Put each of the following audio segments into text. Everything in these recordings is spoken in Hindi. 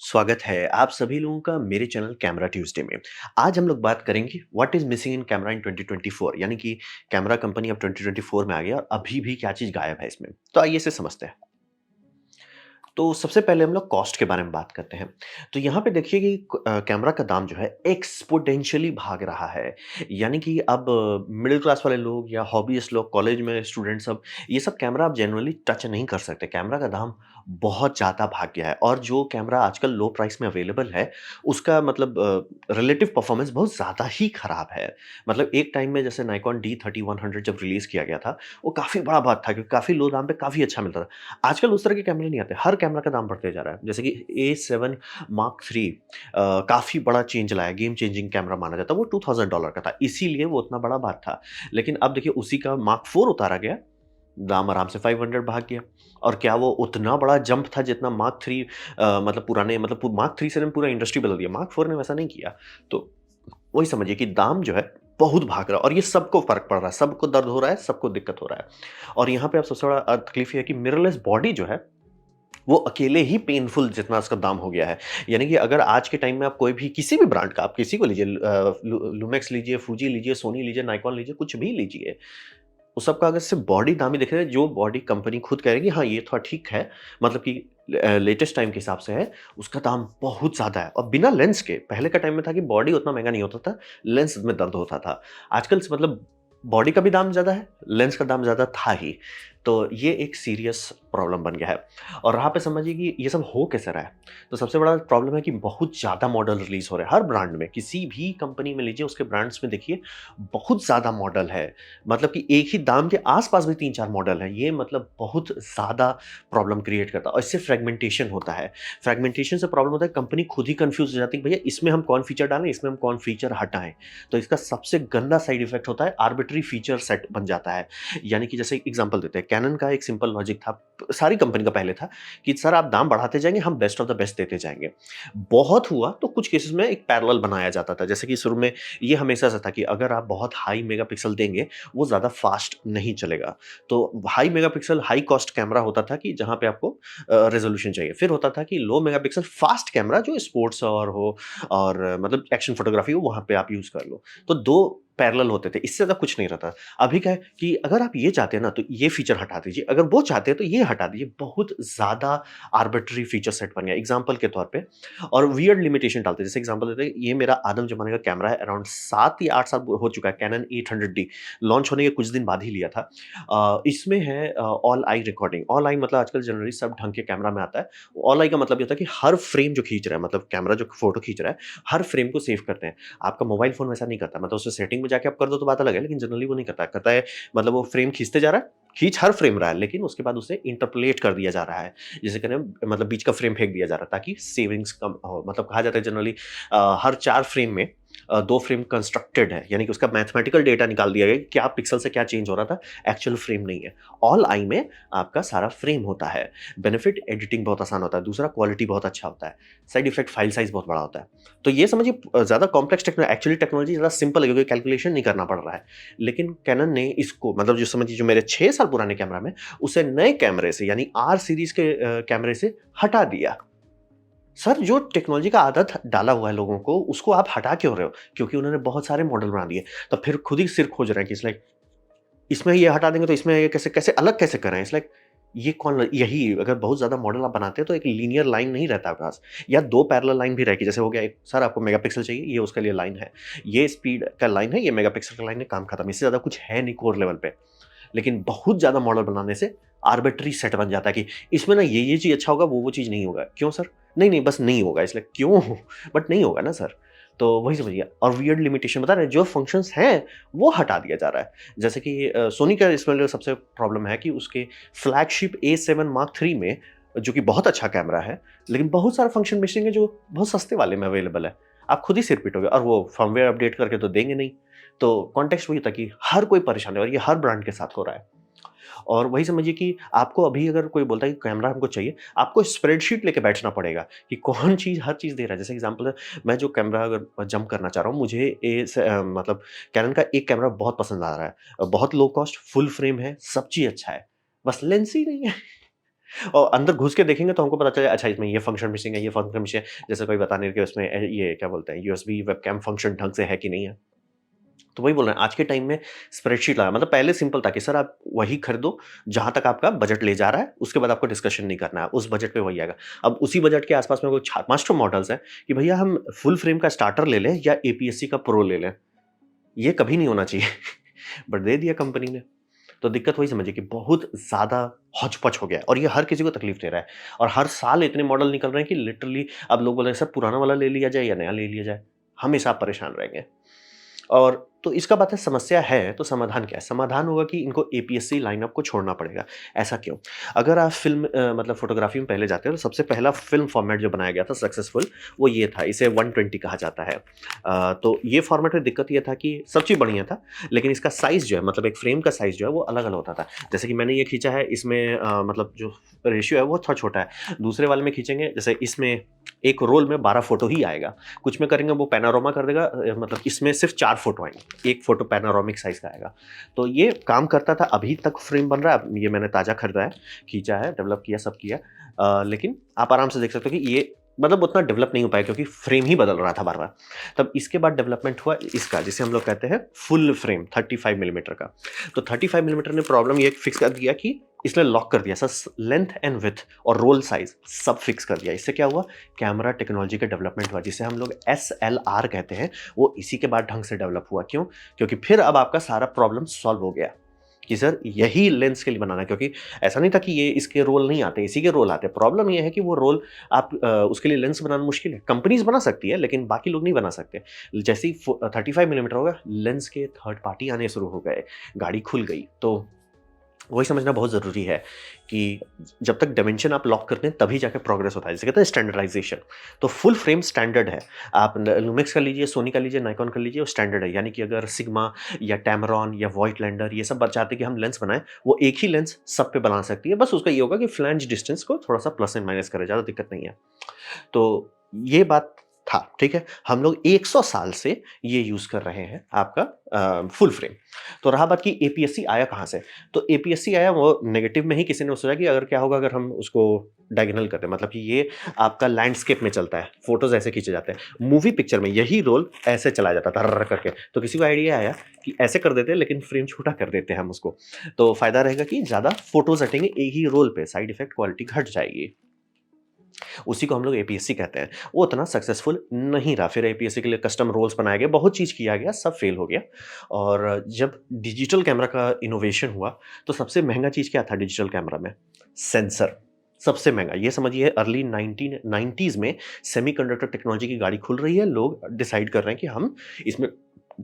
स्वागत है आप सभी लोगों का मेरे चैनल कैमरा ट्यूसडे में। आज हम लोग बात करेंगे what is missing in camera इन 2024 यानी कि कैमरा कंपनी अब 2024 में आ गया और अभी भी क्या चीज़ गायब है इसमें। तो आइए इसे समझते हैं। तो सबसे पहले हम लोग कॉस्ट के बारे में बात करते हैं। तो यहाँ पे देखिए कि कैमरा का दाम जो है एक्स्पोनेंशियली भाग रहा है। यानी कि अब मिडिल क्लास वाले लोग या हॉबीइस्ट लोग, कॉलेज में स्टूडेंट सब, ये सब कैमरा आप जनरली टच नहीं कर सकते। कैमरा का दाम बहुत ज़्यादा भाग गया है और जो कैमरा आजकल लो प्राइस में अवेलेबल है, उसका मतलब रिलेटिव परफॉर्मेंस बहुत ज़्यादा ही खराब है। मतलब एक टाइम में जैसे निकॉन D3100 जब रिलीज़ किया गया था, वो काफ़ी बड़ा बात था क्योंकि काफ़ी लो दाम पे काफ़ी अच्छा मिलता था। आजकल उस तरह के कैमरे नहीं आते, हर कैमरा का दाम बढ़ते जा रहा है। जैसे कि A7 मार्क III काफ़ी बड़ा चेंज लाया, गेम चेंजिंग कैमरा माना जाता है, वो $2000 का था, इसीलिए वो उतना बड़ा बात था। लेकिन अब देखिए उसी का मार्क IV उतारा गया, दाम आराम से 500 भाग गया। और क्या वो उतना बड़ा जंप था जितना मार्क III मतलब पुराने मतलब मार्क III से ने पूरा इंडस्ट्री बदल दिया, मार्क IV ने वैसा नहीं किया। तो वही समझिए कि दाम जो है बहुत भाग रहा है और ये सबको फ़र्क पड़ रहा है, सबको दर्द हो रहा है, सबको दिक्कत हो रहा है। और यहाँ पे अब सबसे बड़ा तकलीफ़ ये है कि मिररलेस बॉडी जो है, वो अकेले ही पेनफुल जितना उसका दाम हो गया है। यानी कि अगर आज के टाइम में आप कोई भी किसी भी ब्रांड का आप किसी को लीजिए, लुमेक्स लीजिए, फूजी लीजिए, सोनी लीजिए, नायकॉन लीजिए, कुछ भी लीजिए, उस सब का अगर सिर्फ़ बॉडी दाम ही देखें, जो बॉडी कंपनी खुद कह रही है कि हाँ, ये थोड़ा ठीक है, मतलब कि लेटेस्ट टाइम के हिसाब से है, उसका दाम बहुत ज़्यादा है और बिना लेंस के। पहले का टाइम में था कि बॉडी उतना महँगा नहीं होता था, लेंस में दर्द होता था। आजकल से मतलब बॉडी का भी दाम ज़्यादा है, लेंस का दाम ज़्यादा था ही। तो ये एक सीरियस प्रॉब्लम बन गया है। और यहाँ पे समझिए कि ये सब हो कैसे रहा है? तो सबसे बड़ा प्रॉब्लम है कि बहुत ज़्यादा मॉडल रिलीज़ हो रहे हैं, हर ब्रांड में, किसी भी कंपनी में लीजिए, उसके ब्रांड्स में देखिए, बहुत ज़्यादा मॉडल है। मतलब कि एक ही दाम के आस-पास भी 3-4 मॉडल हैं। ये मतलब बहुत ज़्यादा प्रॉब्लम क्रिएट करता है और इससे फ्रेगमेंटेशन होता है। फ्रेगमेंटेशन से प्रॉब्लम होता है, कंपनी खुद ही कन्फ्यूज़ हो जाती है कि भैया इसमें हम कौन फीचर डालें, इसमें हम कौन फीचर हटाएँ। तो इसका सबसे गंदा साइड इफ़ेक्ट होता है, आर्बिट्रेरी फीचर सेट बन जाता है। यानी कि जैसे एग्ज़ाम्पल देते हैं, कैनन का एक सिंपल लॉजिक था, सारी कंपनी का पहले था कि सर आप दाम बढ़ाते जाएँगे, हम बेस्ट ऑफ द बेस्ट देते जाएँगे। बहुत हुआ तो कुछ केसेज़ में एक पैरेलल बनाया जाता था। जैसे कि शुरू में ये हमेशा से था कि अगर आप बहुत हाई मेगापिक्सल देंगे, वो ज़्यादा फ़ास्ट नहीं चलेगा। तो high megapixel, high cost camera होता था कि जहाँ पे आपको रेज़ोल्यूशन चाहिए। फिर होता था कि लो मेगापिक्सल फ़ास्ट कैमरा जो स्पोर्ट्स और हो और मतलब एक्शन फ़ोटोग्राफ़ी हो, वहाँ पे आप यूज़ कर लो। तो 2 पैरेलल होते थे, इससे ज़्यादा कुछ नहीं रहता। अभी क्या है कि अगर आप ये चाहते हैं ना, तो ये फ़ीचर हटा दीजिए, अगर वो चाहते हैं तो ये हटा दीजिए। बहुत ज़्यादा आर्बिट्रेरी फ़ीचर सेट बन गया। एग्ज़ाम्पल के तौर पे और वियर्ड लिमिटेशन डालते हैं। जैसे एग्ज़ाम्पल देते हैं, ये मेरा आदम ज़माने का कैमरा है, अराउंड 7 या 8 साल हो चुका है, कैनन 800D लॉन्च होने के कुछ दिन बाद ही लिया था। इसमें है all I recording. All I मतलब आजकल जनरली सब ढंग के कैमरा में आता है। ऑल आई का मतलब ये होता है कि हर फ्रेम जो खींच रहा है, मतलब कैमरा जो फ़ोटो खींच रहा है, हर फ्रेम को सेव करते हैं। आपका मोबाइल फ़ोन वैसा नहीं करता, मतलब उसे सेटिंग में जाके आप कर दो तो बात अलग है, लेकिन जनरली वो नहीं करता। करता है मतलब वो फ्रेम खींचते जा रहा है, खींच हर फ्रेम रहा है, लेकिन उसके बाद उसे इंटरपोलेट कर दिया जा रहा है। जिसे कहें मतलब बीच का फ्रेम फेंक दिया जा रहा है ताकि सेविंग्स कम हो। मतलब कहा जाता है जनरली हर 4 फ्रेम में 2 फ्रेम कंस्ट्रक्टेड है, यानी कि उसका मैथमेटिकल डेटा निकाल दिया गया कि क्या पिक्सल से क्या चेंज हो रहा था, एक्चुअल फ्रेम नहीं है। ऑल आई में आपका सारा फ्रेम होता है। बेनिफिट एडिटिंग बहुत आसान होता है, दूसरा क्वालिटी बहुत अच्छा होता है, साइड इफेक्ट फाइल साइज़ बहुत बड़ा होता है। तो ये समझिए ज़्यादा कॉम्प्लेक्स एक्चुअली टेक्नोलॉजी ज़्यादा सिंपल है क्योंकि कैलकुलेशन नहीं करना पड़ रहा है। लेकिन कैनन ने इसको मतलब जो समझिए जो मेरे 6 साल पुराने कैमरा में, उसे नए कैमरे से यानी आर सीरीज़ के कैमरे से हटा दिया। सर, जो टेक्नोलॉजी का आदत डाला हुआ है लोगों को, उसको आप हटा क्यों रहे हो? क्योंकि उन्होंने बहुत सारे मॉडल बना दिए। तो फिर खुद ही सिर खोज रहे हैं कि इट्स लाइक इसमें ये हटा देंगे तो इसमें ये कैसे कैसे अलग कैसे करें? इट्स लाइक ये कौन यही अगर बहुत ज़्यादा मॉडल आप बनाते हैं तो एक लीनियर लाइन नहीं रहता आपके पास या 2 पैरेलल लाइन भी रहेगी। जैसे हो गया एक सर आपको मेगापिक्सल चाहिए, ये उसके लिए लाइन है। ये स्पीड का लाइन है, ये मेगापिक्सल का लाइन है, काम खत्म। इससे ज़्यादा कुछ है नहीं कोर लेवल पे। लेकिन बहुत ज़्यादा मॉडल बनाने से आर्बिट्रेरी सेट बन जाता है कि इसमें ना ये चीज़ अच्छा होगा, वो चीज़ नहीं होगा। क्यों सर? नहीं, नहीं बस नहीं होगा इसलिए क्यों? बट नहीं होगा ना सर। तो वही समझिए और वियर्ड लिमिटेशन बता रहे हैं, जो फंक्शंस हैं, वो हटा दिया जा रहा है। जैसे कि सोनी का इसमें सबसे प्रॉब्लम है कि उसके फ्लैगशिप A7 मार्क III में जो कि बहुत अच्छा कैमरा है, लेकिन बहुत सारा फंक्शन मिसिंग है जो बहुत सस्ते वाले में अवेलेबल है। आप खुद ही सिर पीटोगे और वो फर्मवेयर अपडेट करके तो देंगे नहीं। तो कॉन्टेक्स्ट वही था कि हर कोई परेशान है और ये हर ब्रांड के साथ हो रहा है। और वही समझिए कि आपको अभी अगर कोई बोलता है कि कैमरा हमको चाहिए, आपको स्प्रेडशीट लेके बैठना पड़ेगा कि कौन चीज़ हर चीज़ दे रहा है। जैसे एग्ज़ाम्पल है, मैं जो कैमरा अगर जंप करना चाह रहा हूँ, मुझे मतलब कैनन का एक कैमरा बहुत पसंद आ रहा है। बहुत लो कॉस्ट, फुल फ्रेम है, सब चीज़ अच्छा है, बस लेंस ही नहीं है। और अंदर घुस के देखेंगे तो हमको पता चले अच्छा इसमें ये फ़ंक्शन मिसिंग है, ये फ़ंक्शन मिसिंग है। जैसे कोई बता नहीं रहे कि उसमें ये क्या बोलते हैं यूएसबी वेबकैम फ़ंक्शन ढंग से है कि नहीं है। तो वही बोल रहे हैं आज के टाइम में स्प्रेडशीट लगा मतलब पहले सिंपल था कि सर आप वही खरीदो जहाँ तक आपका बजट ले जा रहा है, उसके बाद आपको डिस्कशन नहीं करना है, उस बजट पे वही आएगा। अब उसी बजट के आस-पास में कोई 4-5 ठो मॉडल्स हैं कि भैया हम फुल फ्रेम का स्टार्टर ले लें या एपीएससी का प्रो ले लें। ये कभी नहीं होना चाहिए बट दे दिया कंपनी ने। तो दिक्कत वही समझिए कि बहुत ज़्यादा hodgepodge हो गया है और ये हर किसी को तकलीफ दे रहा है और हर साल इतने मॉडल निकल रहे हैं कि लिटरली अब लोग बोल रहे हैं सर पुराना वाला ले लिया जाए या नया ले लिया जाए, हमेशा आप परेशान रहेंगे। और तो इसका बात है समस्या है तो समाधान क्या है? समाधान होगा कि इनको एपीएससी लाइनअप को छोड़ना पड़ेगा। ऐसा क्यों? अगर आप फ़िल्म मतलब फ़ोटोग्राफ़ी में पहले जाते हो तो सबसे पहला फ़िल्म फ़ॉर्मेट जो बनाया गया था सक्सेसफुल वो ये था, इसे 120 कहा जाता है। तो ये फ़ॉर्मेट में दिक्कत ये था कि सब चीज़ बढ़िया था, लेकिन इसका साइज़ जो है मतलब एक फ्रेम का साइज़ जो है वो अलग-अलग होता था। जैसे कि मैंने ये खींचा है इसमें मतलब जो रेशियो है वो थोड़ा छोटा है। दूसरे वाले में खींचेंगे जैसे इसमें एक रोल में 12 फ़ोटो ही आएगा। कुछ में करेंगे वो पैनोरामा कर देगा मतलब इसमें सिर्फ़ 4 फ़ोटो आएँगे। 1 फ़ोटो पैनोरामिक साइज़ का आएगा। तो ये काम करता था, अभी तक फ्रेम बन रहा है। अब ये मैंने ताज़ा खरीदा है, खींचा है, डेवलप किया, सब किया। लेकिन आप आराम से देख सकते हो कि ये मतलब उतना डेवलप नहीं हो पाया क्योंकि फ्रेम ही बदल रहा था बार-बार। तब इसके बाद डेवलपमेंट हुआ इसका, जिसे हम लोग कहते हैं फुल फ्रेम 35 मिलीमीटर का। तो 35 मिलीमीटर ने प्रॉब्लम ये फिक्स कर दिया कि इसने लॉक कर दिया सर लेंथ एंड विड्थ और रोल साइज़ सब फिक्स कर दिया। इससे क्या हुआ? कैमरा टेक्नोलॉजी का डेवलपमेंट हुआ जिसे हम लोग एसएलआर कहते हैं, वो इसी के बाद ढंग से डेवलप हुआ। क्यों? क्योंकि फिर अब आपका सारा प्रॉब्लम सॉल्व हो गया कि सर यही लेंस के लिए बनाना है क्योंकि ऐसा नहीं था कि ये इसके रोल नहीं आते, इसी के रोल आते हैं। प्रॉब्लम ये है कि वो रोल आप उसके लिए लेंस बनाना मुश्किल है। कंपनीज़ बना सकती है लेकिन बाकी लोग नहीं बना सकते। जैसे ही 35 मिलीमीटर होगा, लेंस के थर्ड पार्टी आने शुरू हो गए, गाड़ी खुल गई। तो वही समझना बहुत ज़रूरी है कि जब तक डायमेंशन आप लॉक करते हैं तभी जाके प्रोग्रेस होता है। जिसे कहते हैं स्टैंडर्डाइज़ेशन। तो फुल फ्रेम स्टैंडर्ड है। आप न लुमिक्स का लीजिए, सोनी का लीजिए, नाइकॉन का लीजिए, वो स्टैंडर्ड है। यानी कि अगर सिग्मा या टैमरॉन या वॉइटलैंडर ये सब चाहते हैं कि हम लेंस बनाएँ, वो एक ही लेंस सब पे बना सकती है। बस उसका ये होगा कि फ्लैंज डिस्टेंस को थोड़ा-सा प्लस एंड माइनस करे, ज़्यादा दिक्कत नहीं है। तो ये बात था, ठीक है? हम लोग 100 साल से ये यूज़ कर रहे हैं आपका फुल फ्रेम। तो रहा बात कि एपीएससी आया कहाँ से? तो एपीएससी आया वो नेगेटिव में ही किसी ने सोचा कि अगर क्या होगा अगर हम उसको डायगोनल कर दें, मतलब कि ये आपका लैंडस्केप में चलता है, फ़ोटोज़ ऐसे खींचे जाते हैं। मूवी पिक्चर में यही रोल ऐसे चला जाता था रर करके। तो किसी को आइडिया आया कि ऐसे कर देते हैं लेकिन फ्रेम छोटा कर देते हैं हम उसको। तो फ़ायदा रहेगा कि ज़्यादा फ़ोटोज़ हटेंगे एक ही रोल पे, साइड इफ़ेक्ट क्वालिटी घट जाएगी। उसी को हम लोग एपीएससी कहते हैं। वो उतना सक्सेसफुल नहीं रहा, फिर एपीएससी के लिए कस्टम रोल्स बनाए गए, बहुत चीज़ किया गया, सब फेल हो गया। और जब डिजिटल कैमरा का इनोवेशन हुआ, तो सबसे महँगा चीज़ क्या था डिजिटल कैमरा में? सेंसर, सबसे महँगा। ये समझिए अर्ली 1990s में सेमीकंडक्टर टेक्नोलॉजी की गाड़ी खुल रही है, लोग डिसाइड कर रहे हैं कि हम इसमें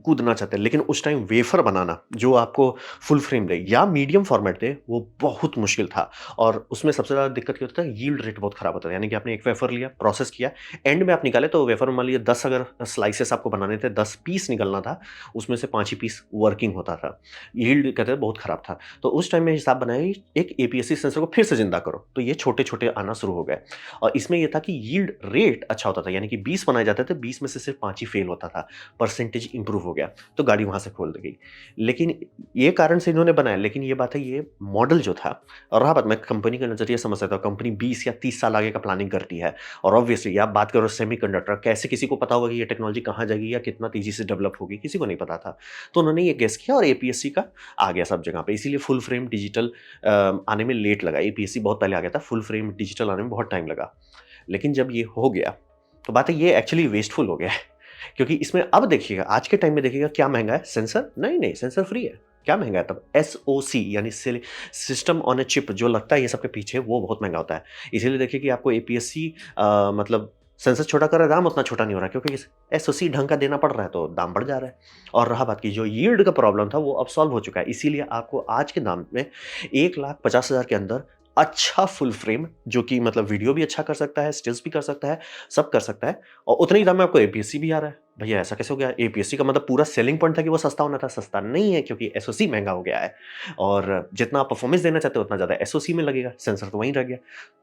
कूदना चाहते हैं। लेकिन उस टाइम वेफ़र बनाना, जो आपको फुल फ्रेम दे या मीडियम फॉर्मेट दे, वो बहुत मुश्किल था। और उसमें सबसे ज़्यादा दिक्कत क्या होता है, यील्ड रेट बहुत खराब होता है। यानी कि आपने एक वेफ़र लिया, प्रोसेस किया, एंड में आप निकाले तो वेफ़र में मान लीजिए 10 अगर स्लाइसेस आपको बनाने थे, 10 पीस निकलना था, उसमें से 5 ही पीस वर्किंग होता था। यील्ड कहते हैं बहुत खराब था। तो उस टाइम में हिसाब बनाया कि एक एपीएससी सेंसर को फिर से ज़िंदा करो, तो ये छोटे-छोटे आना शुरू हो गए। और इसमें ये था कि यील्ड रेट अच्छा होता था, यानी कि 20 बनाए जाते थे, 20 में से सिर्फ़ 5 ही फेल होता था। परसेंटेज इंप्रूव हो गया, तो गाड़ी वहाँ से खोल दी गई। लेकिन ये कारण से इन्होंने बनाया, लेकिन ये बात है ये मॉडल जो था और रहा बात मैं कंपनी का नज़रिया समझ सकता हूँ, कंपनी 20 या 30 साल आगे का प्लानिंग करती है और ऑब्वियसली आप बात करो सेमीकंडक्टर, कैसे किसी को पता होगा कि ये टेक्नोलॉजी कहाँ जाएगी या कितना तेज़ी से डेवलप होगी, किसी को नहीं पता था। तो उन्होंने ये गेस किया और एपीएससी का आ गया सब जगह पे, इसीलिए फुल फ्रेम डिजिटल आने में लेट लगा। एपीएससी बहुत पहले आ गया था, फुल फ्रेम डिजिटल आने में बहुत टाइम लगा। लेकिन जब ये हो गया, तो बात है ये एक्चुअली वेस्टफुल हो गया है। क्योंकि इसमें अब देखिएगा, आज के टाइम में देखिएगा क्या महँगा है? सेंसर? नहीं, नहीं, सेंसर फ्री है। क्या महँगा है तब? एसओसी यानी सिस्टम ऑन अ चिप जो लगता है ये सब के पीछे, वो बहुत महँगा होता है। इसीलिए देखिए कि आपको एपीएससी मतलब सेंसर छोटा कर रहा है, दाम उतना छोटा नहीं हो रहा है क्योंकि एसओसी ढंग का देना पड़ रहा है, तो दाम बढ़ जा रहा है। और रहा बात की जो यील्ड का प्रॉब्लम था, वो अब सॉल्व हो चुका है। इसीलिए आपको आज के दाम में 1,50,000 के अंदर अच्छा फुल फ्रेम जो कि मतलब वीडियो भी अच्छा कर सकता है, स्टिल्स भी कर सकता है, सब कर सकता है और उतने ही दाम में आपको एपीएससी भी आ रहा है। भैया ऐसा कैसे हो गया? एपीएससी का मतलब पूरा सेलिंग पॉइंट था कि वो सस्ता होना था, सस्ता नहीं है क्योंकि एसओसी महँगा हो गया है और जितना आप परफॉर्मेंस देना चाहते हो उतना ज़्यादा एसओसी में लगेगा, सेंसर तो वहीं रह गया।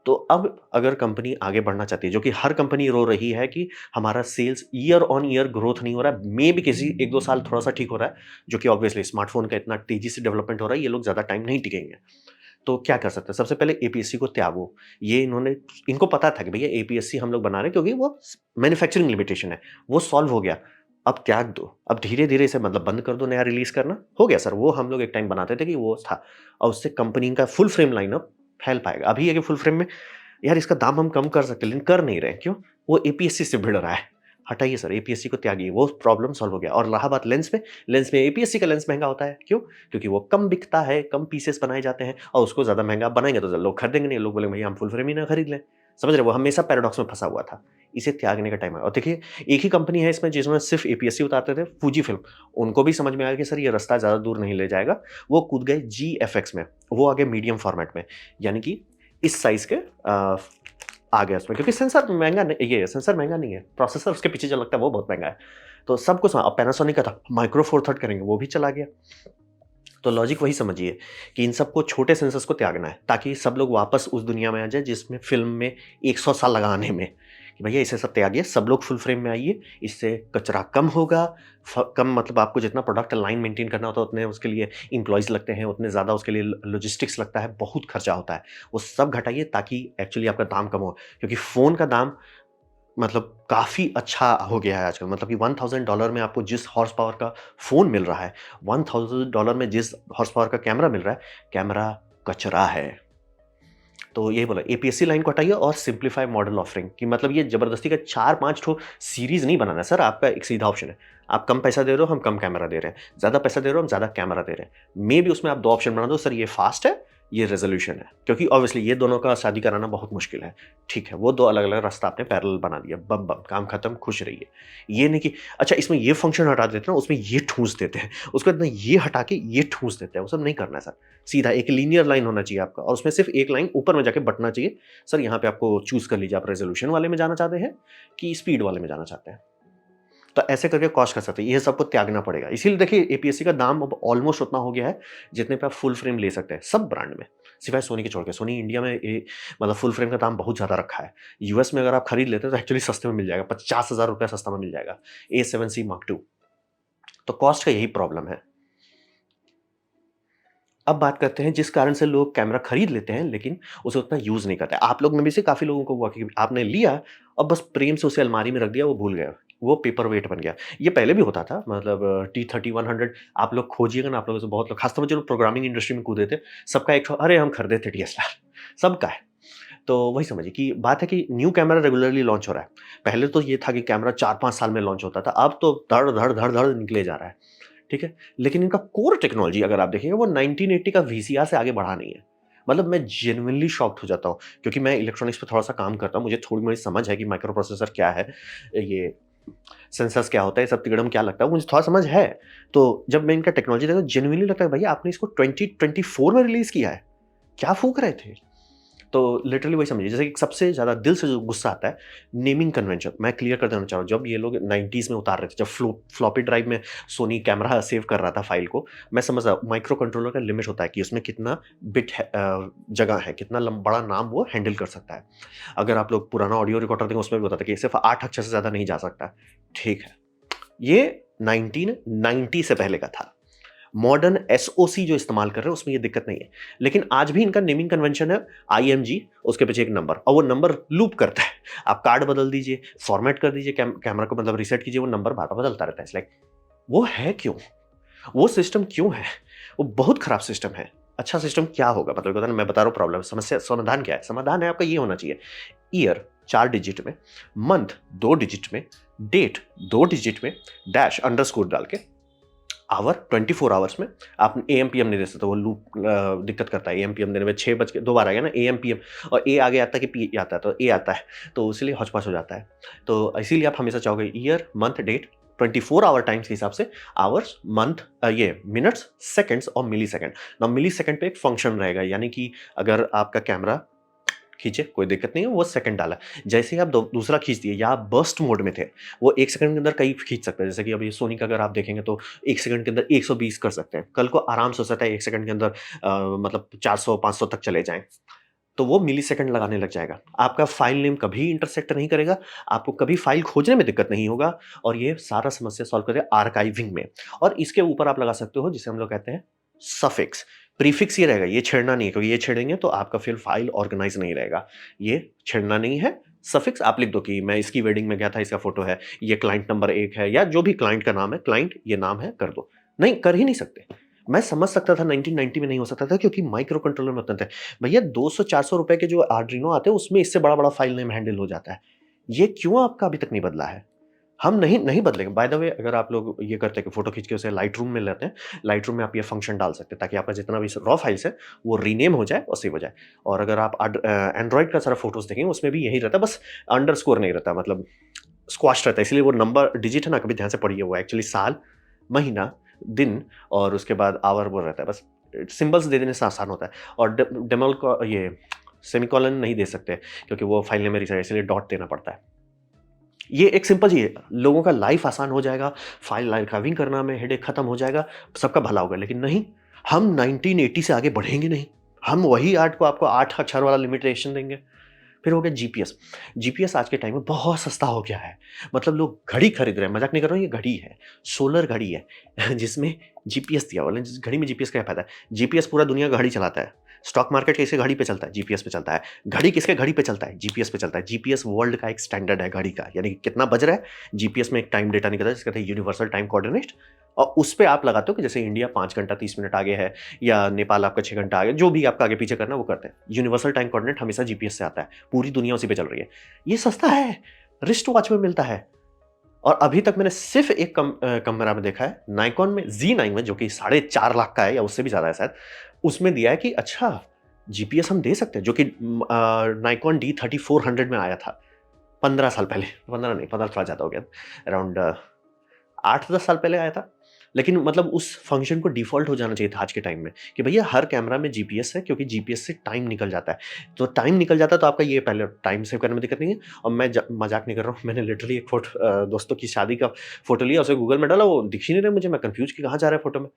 तो अब अगर कंपनी आगे बढ़ना चाहती है, जो कि हर कंपनी रो रही है कि हमारा sales year on year growth नहीं हो रहा है, मेबी किसी 1-2 साल थोड़ा-सा ठीक हो रहा है, जो कि ऑब्वियसली स्मार्टफ़ोन का इतना तेज़ी से डेवलपमेंट हो रहा है, ये लोग ज़्यादा टाइम नहीं टिकेंगे। तो क्या कर सकते हैं? सबसे पहले एपीएससी को त्यागो। ये इनको पता था कि भैया एपीएससी हम लोग बना रहे हैं क्योंकि वो मैन्युफैक्चरिंग लिमिटेशन है, वो सॉल्व हो गया। अब त्याग दो, अब धीरे-धीरे इसे मतलब बंद कर दो नया रिलीज़ करना। हो गया सर, वो हम लोग एक टाइम बनाते थे कि वो था और उससे कंपनी का फुल फ्रेम लाइनअप फैल पाएगा। अभी है कि फुल फ्रेम में यार इसका दाम हम कम कर सकते हैं, लेकिन कर नहीं रहे हैं, क्यों? वो एपीएससी से भिड़ रहा है। हटाइए सर, एपीएससी को त्यागिए, वो प्रॉब्लम सॉल्व हो गया। और रहा बात लेंस में एपीएससी का लेंस महँगा होता है, क्यों? क्योंकि वो कम बिकता है, कम पीसेस बनाए जाते हैं और उसको ज़्यादा महँगा बनाएँगे तो लोग खरीदेंगे नहीं, लोग बोलेंगे भैया हम फुल फ्रेम ही ना खरीद लें। समझ रहे हो? वो हमेशा पैराडॉक्स में फँसा हुआ था। इसे त्यागने का टाइम आया और देखिए एक ही कंपनी है इसमें जिसमें सिर्फ़ एपीएससी उतारते थे, फूजीफ़िल्म। उनको भी समझ में आया कि सर ये रास्ता ज़्यादा दूर नहीं ले जाएगा, वो कूद गए जीएफएक्स में, वो आ गए मीडियम फॉर्मेट में, यानी कि इस साइज़ के आ गया उसमें क्योंकि सेंसर महँगा नहीं है, प्रोसेसर उसके पीछे जो लगता है वो बहुत महँगा है। तो सब कुछ अब पैनासोनिक का था, माइक्रो फोर थर्ड करेंगे, वो भी चला गया। तो लॉजिक वही समझिए कि इन सबको छोटे सेंसर्स को त्यागना है ताकि सब लोग वापस उस दुनिया में आ जाए जिसमें फ़िल्म में 100 साल लगाने में, कि भैया इसे सब त्यागिए, सब लोग फुल फ्रेम में आइए, इससे कचरा कम होगा, कम मतलब आपको जितना प्रोडक्ट लाइन मेंटेन करना होता है उतने उसके लिए एम्प्लॉइज़ लगते हैं, उतने ज़्यादा उसके लिए लॉजिस्टिक्स लगता है, बहुत खर्चा होता है। वो सब घटाइए ताकि एक्चुअली आपका दाम कम हो क्योंकि फ़ोन का दाम मतलब काफ़ी अच्छा हो गया है आजकल, मतलब कि $1000 में आपको जिस हॉर्स पावर का फ़ोन मिल रहा है, $1000 में जिस हॉर्स पावर का कैमरा मिल रहा है, कैमरा कचरा है। तो यही बोला एपीएससी लाइन को हटाइए और सिंप्लीफाई मॉडल ऑफरिंग कि मतलब ये ज़बरदस्ती का 4-5 ठो सीरीज़ नहीं बनाना है सर, आपका एक सीधा ऑप्शन है। आप कम पैसा दे रहे हो, हम कम कैमरा दे रहे हैं। ज़्यादा पैसा दे रहे हो, हम ज़्यादा कैमरा दे रहे हैं। मेबी उसमें आप 2 ऑप्शन बना दो, सर ये फास्ट है, ये रेज़ोल्यूशन है। क्योंकि ऑब्वियसली ये दोनों का शादी कराना बहुत मुश्किल है। ठीक है, वो 2 अलग-अलग रास्ता आपने पैरेलल बना दिया, बम बम, काम खत्म, खुश रहिए। ये नहीं कि अच्छा इसमें ये फंक्शन हटा देते हैं ना, उसमें ये ठूँस देते हैं, उसके बाद में ये हटा के ये ठूँस देते हैं, वो सब नहीं करना है सर। सीधा एक लीनियर लाइन होना चाहिए आपका और उसमें सिर्फ़ एक लाइन ऊपर में जाके बँटना चाहिए। सर यहाँ पे आपको चूज़ कर लीजिए, आप रेज़ोल्यूशन वाले में जाना चाहते हैं कि स्पीड वाले में जाना चाहते हैं। तो ऐसे करके कॉस्ट कर सकते हैं, ये सबको त्यागना पड़ेगा। इसीलिए देखिए एपीएससी का दाम अब ऑलमोस्ट उतना हो गया है, जितने पे आप फुल फ्रेम ले सकते हैं, सब ब्रांड में, सिवाय सोनी के छोड़ के। सोनी इंडिया में मतलब फुल फ्रेम का दाम बहुत ज़्यादा रखा है। यूएस में अगर आप खरीद लेते हैं तो एक्चुअली सस्ते में मिल जाएगा, ₹50,000 सस्ता में मिल जाएगा, A7C Mark II। तो कॉस्ट का यही प्रॉब्लम है। अब बात करते हैं जिस कारण से लोग कैमरा खरीद लेते हैं लेकिन उसे उतना यूज़ नहीं करते। आप लोग में भी से काफ़ी लोगों को हुआ कि आपने लिया और बस प्रेम से उसे अलमारी में रख दिया, वो भूल गए। वो पेपर वेट बन गया। ये पहले भी होता था मतलब T30 100 आप लोग खोजिएगा ना, आप लोगों से बहुत लोग खासतौर पे जो लोग प्रोग्रामिंग इंडस्ट्री में कूदे थे, सबका एक ठो अरे हम खरीदे थे डीएसएलआर सबका है। तो वही समझिए कि बात है कि न्यू कैमरा रेगुलरली लॉन्च हो रहा है। पहले तो ये था कि कैमरा 4-5 साल में लॉन्च होता था, अब तो धड़, धड़, धड़, धड़ निकले जा रहा है। ठीक है? लेकिन इनका कोर टेक्नोलॉजी अगर आप देखेंगे वो 1980 का वीसीआर से आगे बढ़ा नहीं है। मतलब मैं जेनुइनली शॉक्ड हो जाता हूँ क्योंकि मैं इलेक्ट्रॉनिक्स पे थोड़ा-सा काम करता हूँ, मुझे थोड़ी-मोड़ी समझ है कि माइक्रो प्रोसेसर क्या है, ये सेंसर्स क्या होता है, ये सब तिगड़म क्या लगता है, मुझे थोड़ा समझ है। तो जब मैं इनका टेक्नोलॉजी देखा जेनुइनली लगता है भैया आपने इसको 2024 में रिलीज़ किया है। क्या फूँक रहे थे? तो लिटरली वही समझिए जैसे कि सबसे ज़्यादा दिल से जो गुस्सा आता है, नेमिंग कन्वेंशन। मैं क्लियर कर देना चाह रहा हूँ, जब ये लोग 90s में उतार रहे थे, जब फ्लॉपी ड्राइव में सोनी कैमरा सेव कर रहा था फाइल को, मैं समझ रहा हूँ माइक्रो कंट्रोलर का लिमिट होता है कि उसमें कितना बिट है, जगह है, कितना बड़ा नाम वो हैंडल कर सकता है। अगर आप लोग पुराना ऑडियो रिकॉर्डर देखें उसमें भी होता था कि सिर्फ 8 अक्षर से ज़्यादा नहीं जा सकता। ठीक है, ये 1990 से पहले का था। मॉडर्न एसओसी जो इस्तेमाल कर रहे हैं उसमें ये दिक्कत नहीं है। लेकिन आज भी इनका नेमिंग कन्वेंशन है आईएमजी, उसके पीछे एक नंबर और वो नंबर लूप करता है। आप कार्ड बदल दीजिए, फॉर्मेट कर दीजिए, कैमरा को मतलब रीसेट कीजिए, वो नंबर बार-बार बदलता रहता है। इट्स लाइक वो है क्यों? वो सिस्टम क्यों है? वो बहुत खराब सिस्टम है। अच्छा सिस्टम क्या होगा? मतलब पता नहीं, मैं बता रहा हूँ प्रॉब्लम, समस्या समाधान क्या है? समाधान है आपका ये होना चाहिए, ईयर 4 डिजिट में, मंथ 2 डिजिट में, डेट 2 डिजिट में, डैश अंडरस्कोर डाल के, आवर 24 आवर्स में। आप एएम पीएम नहीं दे सकते, वो लूप दिक्कत करता है। एएम पीएम देने में 6 बज के 2 बार आ गया ना एएम पीएम, और ए आगे आता है कि पी आता है, तो ए आता है, तो इसलिए हौच-पौच हो जाता है। तो इसीलिए आप हमेशा चाहोगे year, month, date 24 hour times के हिसाब से आवर्स, मंथ, ये मिनट्स, सेकंड्स और मिलीसेकंड। नाउ मिलीसेकंड पे एक फंक्शन रहेगा, यानी कि अगर आपका कैमरा खींचे, कोई दिक्कत नहीं है, वो सेकंड डाला। जैसे ही आप दूसरा खींच दिए या आप बर्स्ट मोड में थे, वो 1 सेकंड के अंदर कई खींच सकते हैं। जैसे कि अभी सोनी का अगर आप देखेंगे तो 1 सेकंड के अंदर 120 कर सकते हैं। कल को आराम से हो सकता है 1 सेकंड के अंदर मतलब 400-500 तक चले जाएँ। तो वो मिलीसेकंड लगाने लग जाएगा। आपका फाइल नेम कभी इंटरसेक्ट नहीं करेगा, आपको कभी फाइल खोजने में दिक्कत नहीं होगा और ये सारा समस्या सॉल्व करेगा आर्काइविंग में। और इसके ऊपर आप लगा सकते हो जिसे हम लोग कहते हैं सफिक्स। प्रीफिक्स ये रहेगा, ये छेड़ना नहीं है, क्योंकि ये छेड़ेंगे तो आपका फिर फाइल ऑर्गेनाइज नहीं रहेगा। ये छेड़ना नहीं है। सफिक्स आप लिख दो कि मैं इसकी वेडिंग में गया था, इसका फोटो है, ये क्लाइंट नंबर 1 है, या जो भी क्लाइंट का नाम है, क्लाइंट ये नाम है, कर दो। नहीं, कर ही नहीं सकते। मैं समझ सकता था 1990 में नहीं हो सकता था, क्योंकि माइक्रो कंट्रोलर में होते थे। भैया 200-400 रुपए के जो आर्डिनो आते हैं, उसमें इससे बड़ा-बड़ा फाइल नेम हैंडल हो जाता है। ये क्यों आपका अभी तक नहीं बदला है? हम नहीं नहीं बदलेंगे। बाय द वे, अगर आप लोग ये करते हैं कि फ़ोटो खींच के उसे लाइटरूम में लेते हैं, लाइटरूम में आप ये फ़ंक्शन डाल सकते हैं ताकि आपका जितना भी रॉ फाइल्स है, वो रीनेम हो जाए और सेव हो जाए। और अगर आप एंड्रॉइड का सारा फ़ोटोज़ देखेंगे, उसमें भी यही रहता है, बस अंडरस्कोर नहीं रहता, मतलब स्क्वैश रहता है, इसलिए वो नंबर डिजिट है ना, कभी ध्यान से पढ़िए, वो एक्चुअली साल, महीना, दिन और उसके बाद आवर वो रहता है, बस सिंबल्स दे देने से आसान होता है। और डेमल को ये सेमीकोलन नहीं दे सकते, क्योंकि वो फाइल नेम में है, इसलिए डॉट देना पड़ता है। ये एक सिंपल चीज़ है, लोगों का लाइफ आसान हो जाएगा, फाइल आर्काइविंग करना में हेडेक खत्म हो जाएगा, सबका भला होगा। लेकिन नहीं, हम 1980 से आगे बढ़ेंगे नहीं। हम वही 8 को आपको 8 अक्षर वाला लिमिटेशन देंगे। फिर हो गया जीपीएस। जीपीएस आज के टाइम में बहुत सस्ता हो गया है। मतलब लोग घड़ी खरीद रहे हैं, मज़ाक नहीं कर रहा हूँ, ये घड़ी है, सोलर घड़ी है जिसमें जीपीएस दिया हुआ है। जिस घड़ी में जीपीएस का क्या फ़ायदा है? जीपीएस पूरा दुनिया घड़ी चलाता है। स्टॉक मार्केट किसके घड़ी पे चलता है? जीपीएस पे चलता है। घड़ी किसके घड़ी पे चलता है? जीपीएस पे चलता है। जीपीएस वर्ल्ड का एक स्टैंडर्ड है घड़ी का, यानी कि कितना बज रहा है, जीपीएस में एक टाइम डेटा निकलता है जिसका कहते हैं यूनिवर्सल टाइम कोऑर्डिनेट, और उस पे आप लगाते हो कि जैसे इंडिया 5 घंटा 30 मिनट आगे है, या नेपाल आपका 6 घंटा आगे, जो भी आपका आगे पीछे करना है वो करते हैं। यूनिवर्सल टाइम कोऑर्डिनेट हमेशा जीपीएस से आता है, पूरी दुनिया उसी पे चल रही है। ये सस्ता है, रिस्ट वॉच में मिलता है। और अभी तक मैंने सिर्फ एक कैमरा में देखा है, नाइकॉन में Z9 में, जो कि 4.5 लाख का है या उससे भी ज़्यादा है शायद, उसमें दिया है कि अच्छा जीपीएस हम दे सकते हैं, जो कि नाइकॉन D3400 में आया था 15 साल पहले, 15 नहीं, 15 थोड़ा ज़्यादा हो गया, अराउंड 8-10 साल पहले आया था। लेकिन मतलब उस फंक्शन को डिफ़ॉल्ट हो जाना चाहिए था आज के टाइम में कि भैया हर कैमरा में जीपीएस है, क्योंकि जीपीएस से टाइम निकल जाता है। तो टाइम निकल जाता है तो आपका ये पहले टाइम सेव करने में दिक्कत नहीं है। और मैं मज़ाक नहीं कर रहा हूँ, मैंने लिटरली एक दोस्तों की शादी का फ़ोटो लिया, उसे गूगल में डाला, वो दिख ही नहीं रहा मुझे, मैं कन्फ्यूज़ कि कहाँ जा रहा है फ़ोटो में।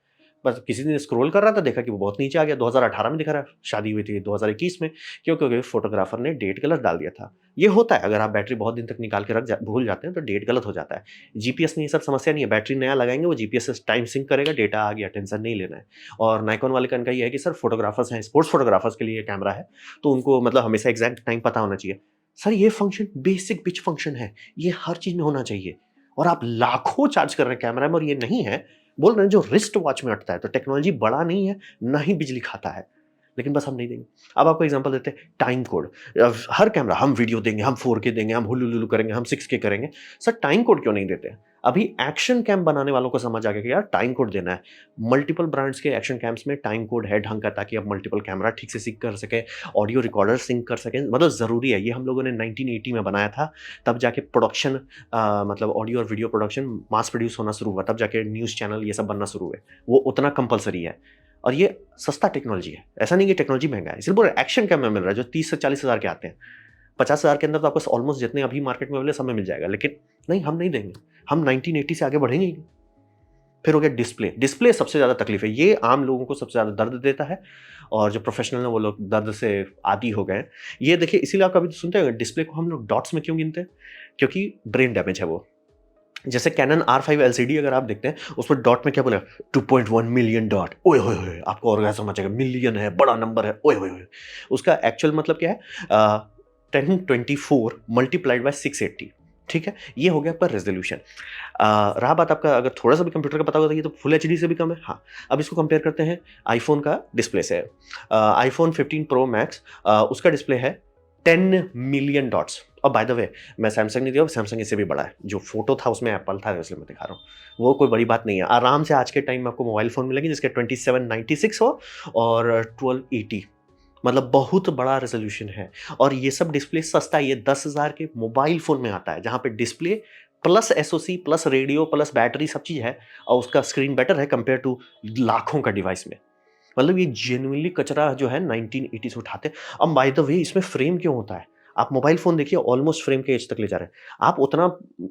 बस किसी दिन स्क्रॉल कर रहा था, देखा कि वो बहुत नीचे आ गया, 2018 में दिखा रहा है, शादी हुई थी 2021 में। क्यों? क्योंकि फ़ोटोग्राफ़र ने डेट गलत डाल दिया था। ये होता है, अगर आप बैटरी बहुत दिन तक निकाल के भूल जाते हैं तो डेट गलत हो जाता है। जीपीएस में ये सब समस्या नहीं है, बैटरी नया लगाएँगे, वो जीपीएस से टाइम सिंक करेगा, डेटा आ गया, टेंशन नहीं लेना है। और नाइकॉन वाले का इनका ये है कि सर फोटोग्राफर्स हैं, स्पोर्ट्स फोटोग्राफर्स के लिए ये कैमरा है, तो उनको मतलब हमेशा एग्ज़ैक्ट टाइम पता होना चाहिए। सर ये फंक्शन बेसिक पिच फंक्शन है, ये हर चीज़ में होना चाहिए। और आप लाखों चार्ज कर रहे हैं कैमरा में और ये नहीं है, बोल रहे हैं जो रिस्ट वॉच में अटता है, तो टेक्नोलॉजी बड़ा नहीं है, ना ही बिजली खाता है। लेकिन बस हम नहीं देंगे। अब आपको एग्ज़ाम्पल देते हैं, टाइम कोड। हर कैमरा हम वीडियो देंगे, हम 4K देंगे, हम हुलुलुलु करेंगे, हम 6K करेंगे। सर टाइम कोड क्यों नहीं देते? अभी एक्शन कैम बनाने वालों को समझ आ गया कि यार टाइम कोड देना है। मल्टीपल ब्रांड्स के एक्शन कैम्स में टाइम कोड है ढंग का, ताकि आप मल्टीपल कैमरा ठीक से सिंक कर सकें, ऑडियो रिकॉर्डर सिंक कर सकें, मतलब ज़रूरी है। ये हम लोगों ने 1980 में बनाया था, तब जाके प्रोडक्शन मतलब ऑडियो और वीडियो प्रोडक्शन मास प्रोड्यूस होना शुरू हुआ, तब जाके न्यूज़ चैनल ये सब बनना शुरू हुए। वो उतना कंपल्सरी है। और ये सस्ता टेक्नोलॉजी है, ऐसा नहीं कि टेक्नोलॉजी महँगा है, इसलिए बोल रहे हैं एक्शन कैमरा मिल रहा है जो 30 से 40 हज़ार के आते हैं। 50,000 के अंदर तो आपको ऑलमोस्ट जितने अभी मार्केट में अवेलेबल सब में मिल जाएगा, लेकिन नहीं, हम नहीं देंगे। हम 1980 से आगे बढ़ेंगे ही नहीं। फिर हो गया डिस्प्ले। डिस्प्ले सबसे ज़्यादा तकलीफ है, ये आम लोगों को सबसे ज़्यादा दर्द देता है, और जो प्रोफेशनल हैं वो लोग दर्द से आदी हो गए हैं। ये देखिए, इसीलिए आप कभी सुनते हैं डिस्प्ले को हम लोग डॉट्स में क्यों गिनते हैं? क्योंकि ब्रेन डैमेज है वो। जैसे कैनन R5 एलसीडी अगर आप देखते हैं, उसमें डॉट में क्या बोला, 2.1 मिलियन डॉट, ओए होए होए, आपको ऑर्गेज़म मचेगा, मिलियन है, बड़ा नंबर है, ओए होए होए। उसका एक्चुअल मतलब क्या है? 1024 मल्टीप्लाइड बाय 680, ठीक है? ये हो गया आपका रेज़ोल्यूशन। रहा बात आपका, अगर थोड़ा-सा भी कंप्यूटर का पता होगा तो ये तो फुल एचडी से भी कम है। हाँ, अब इसको कंपेयर करते हैं आईफ़ोन का डिस्प्ले से। आईफ़ोन 15 प्रो मैक्स, उसका डिस्प्ले है 10 मिलियन डॉट्स। और बाय द वे, मैं सैमसंग नहीं दिया, सैमसंग इससे भी बड़ा है। जो फ़ोटो था उसमें एप्पल था, इसलिए मैं दिखा रहा हूँ। वो कोई बड़ी बात नहीं है। आराम से आज के टाइम में आपको मोबाइल फ़ोन मिलेंगे जिसके 2796 हो और 1280, मतलब बहुत बड़ा रेज़ोल्यूशन है। और ये सब डिस्प्ले सस्ता है, ये 10,000 के मोबाइल फ़ोन में आता है, जहाँ पे display plus SOC plus radio plus battery सब चीज़ है, और उसका स्क्रीन बेटर है कंपेयर टू लाखों का डिवाइस में। मतलब ये जेन्युइनली कचरा जो है 1980 से उठाते हैं। अब बाय द वे, इसमें फ्रेम क्यों होता है? आप मोबाइल फ़ोन देखिए, ऑलमोस्ट फ्रेम के एज तक ले जा रहे हैं। आप उतना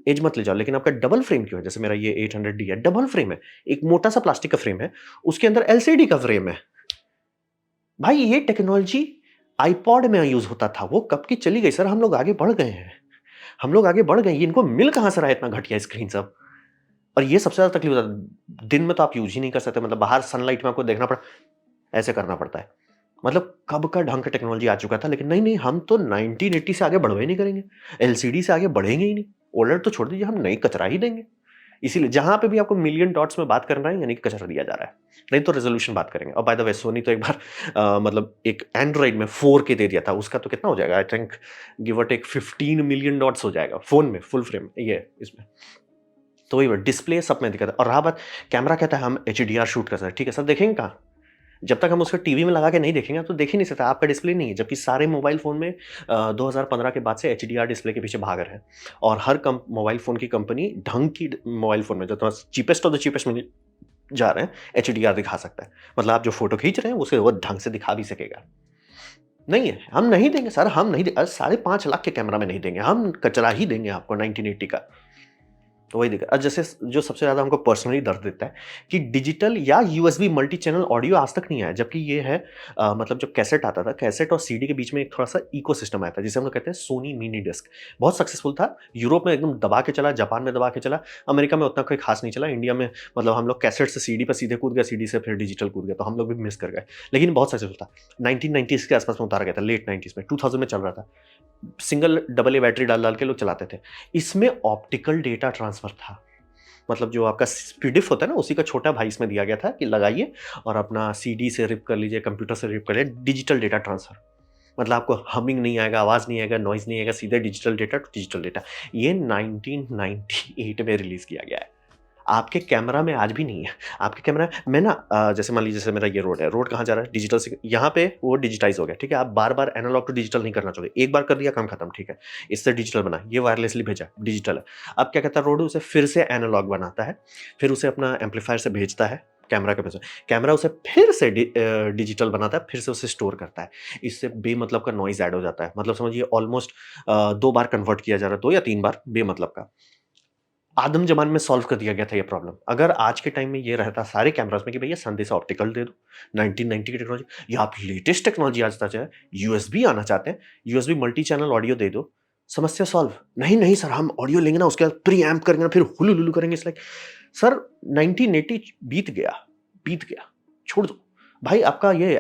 एज मत ले जाओ, लेकिन आपका डबल फ्रेम क्यों है? जैसे मेरा ये 800D है, डबल फ्रेम है। एक मोटा-सा प्लास्टिक का फ्रेम है, उसके अंदर एलसीडी का फ्रेम है। भाई ये टेक्नोलॉजी आइपॉड में यूज़ होता था, वो कब की चली गई सर, हम लोग आगे बढ़ गए हैं। हम लोग आगे बढ़ गए हैं, इनको मिल कहाँ से रहा है इतना घटिया स्क्रीन सब? और ये सबसे ज़्यादा तकलीफ होता है, दिन में तो आप यूज़ ही नहीं कर सकते, मतलब बाहर सनलाइट में आपको देखना पड़ा, ऐसे करना पड़ता है। मतलब कब का ढंग का टेक्नोलॉजी आ चुका था, लेकिन नहीं, नहीं, हम तो 1980 से आगे बढ़वे ही नहीं करेंगे। एलसीडी से आगे बढ़ेंगे ही नहीं। ओलेड तो छोड़ दीजिए, हम नई कचरा ही देंगे। इसीलिए जहाँ पे भी आपको मिलियन डॉट्स में बात करना है, यानी कि कचरा दिया जा रहा है। नहीं तो रेज़ोल्यूशन बात करेंगे। और बाय द वे सोनी तो एक बार मतलब एक एंड्रॉइड में 4K दे दिया था। उसका तो कितना हो जाएगा, आई थिंक गिव और टेक 15 मिलियन डॉट्स हो जाएगा फ़ोन में, फुल फ्रेम ये इसमें। तो वही बात, डिस्प्ले सब में दिक्कत है। और रहा बात कैमरा, कहता है हम एचडीआर शूट कर सकते हैं। ठीक है सर, देखेंगे कहाँ? जब तक हम उसको टीवी में लगा के नहीं देखेंगे, तो देख ही नहीं सकते, आपका डिस्प्ले नहीं है। जबकि सारे मोबाइल फ़ोन में 2015 के बाद से एचडीआर डिस्प्ले के पीछे भाग रहे हैं। और हर मोबाइल फ़ोन की कंपनी ढंग की मोबाइल फ़ोन में, जो थोड़ा चीपेस्ट ऑफ द चीपेस्ट में जा रहे हैं, एचडीआर दिखा सकता है। मतलब आप जो फ़ोटो खींच रहे हैं, उसे वो ढंग से दिखा भी सकेगा। नहीं है, हम नहीं देंगे सर, हम नहीं दे 5.5 लाख के कैमरा में नहीं देंगे, हम कचरा ही देंगे आपको 1980 का। तो वही दिक्कत। जैसे जो सबसे ज़्यादा हमको पर्सनली दर्द देता है कि डिजिटल या यूएसबी मल्टी चैनल ऑडियो आज तक नहीं आया, जबकि ये है मतलब जब कैसेट आता था, कैसेट और सीडी के बीच में एक थोड़ा-सा इकोसिस्टम आया था, जिसे हम लोग कहते हैं सोनी मिनी डिस्क। बहुत सक्सेसफुल था, यूरोप में एकदम दबा के चला, जापान में दबा के चला, अमेरिका में उतना कोई खास नहीं चला, इंडिया में मतलब हम लोग कैसेट से सीडी पे सीधे कूद गए, सीडी से फिर डिजिटल कूद गए, तो हम लोग भी मिस कर गए। लेकिन बहुत सक्सेसफुल था। 1990s के आसपास में उतारा गया था, लेट 90s में, 2000 में चल रहा था। सिंगल डबल ए बैटरी डाल-डाल के लोग चलाते थे। इसमें ऑप्टिकल डेटा ट्रांसफर था। मतलब जो आपका स्पीडिफ होता है ना, उसी का छोटा भाई इसमें दिया गया था कि लगाइए और अपना सीडी से रिप कर लीजिए, कंप्यूटर से रिप कर लीजिए, डिजिटल डेटा ट्रांसफर। मतलब आपको हमिंग नहीं आएगा, आवाज़ नहीं आएगा, नॉइज़ नहीं आएगा, सीधे digital data to digital data. ये 1998 में रिलीज़ किया गया है। आपके कैमरा में आज भी नहीं है। आपके कैमरा में ना जैसे मान लीजिए, जैसे मेरा ये रोड है, रोड कहाँ जा रहा है? डिजिटल से यहाँ पे वो डिजिटाइज़ हो गया, ठीक है? आप बार-बार एनालॉग टू डिजिटल नहीं करना चाहोगे। एक बार कर दिया, काम खत्म, ठीक है? इससे डिजिटल बना, ये वायरलेसली भेजा, डिजिटल है। अब क्या कहता है रोड, उसे फिर से एनालॉग बनाता है, फिर उसे अपना एम्पलीफायर से भेजता है कैमरा के पास। कैमरा उसे फिर से डिजिटल बनाता है, फिर से उसे स्टोर करता है। इससे बेमतलब का नॉइज़ ऐड हो जाता है। मतलब समझिए ऑलमोस्ट 2 बार कन्वर्ट किया जा रहा है, 2 या 3 बार बेमतलब का। आदम ज़मान में सॉल्व कर दिया गया था ये प्रॉब्लम। अगर आज के टाइम में ये रहता सारे कैमराज़ में कि भैया संदेशा ऑप्टिकल दे दो, 1990 की टेक्नोलॉजी, या आप लेटेस्ट टेक्नोलॉजी आज तक है, यूएसबी आना चाहते हैं, यूएसबी मल्टी चैनल ऑडियो दे दो, समस्या सॉल्व। नहीं, नहीं सर, हम ऑडियो लेंगे ना, उसके बाद प्री-एम्प करेंगे ना, फिर हुलु-लुलु करेंगे। इट्स लाइक सर, 1980 बीत गया, छोड़ दो। भाई आपका ये